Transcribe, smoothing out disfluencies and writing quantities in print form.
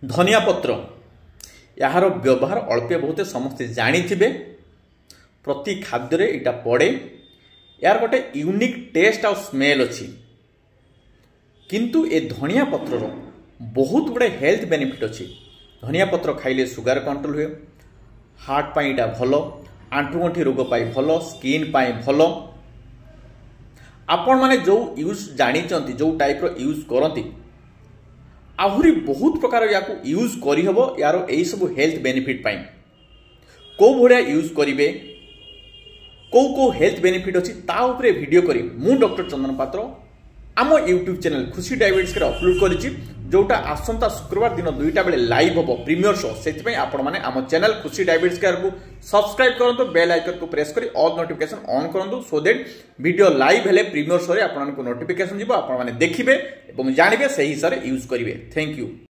धनिया पत्र यार व्यवहार अल्पे बहुत समस्ते जानिथिबे। प्रति खाद्य यहाँ पड़े यार गोटे यूनिक टेस्ट आ स्मेल अच्छी किंतु ए धनिया पत्र बहुत गुड़े हेल्थ बेनिफिट अच्छी। धनिया पत्र खाइले सुगर कंट्रोल हुए, हार्ट पाई इटा भल, आंठुगंठी रोग पाई भल, स्किन पाई भल। आपण माने जो यूज जानी जो टाइप रो यूज करती आहुरी बहुत प्रकार या यूज करहब यार यही सब हेल्थ बेनिफिट पाई को भाया यूज करेंगे को हेल्थ बेनिफिट अच्छी ता उपरे वीडियो करी मु डॉक्टर चंदन पात्र आम यूट्यूब चैनल खुशी डायबिटीज अपलोड करिछि जोटा आसंता शुक्रवार दिन 2टा बेले लाइव हम प्रीमियर शो से आपण मैंने आम चैनल खुशी डायबिटीज को सब्सक्राइब करंतु, बेल आइकन को प्रेस करी ऑल नोटिफिकेशन ऑन करंतु सो दैट वीडियो लाइव हेले प्रीमियर शो रे आपण नोटिफिकेशन जीवो, आपण माने देखिबे एवं जानिबे सही हिसाब से यूज करिवे। Thank you.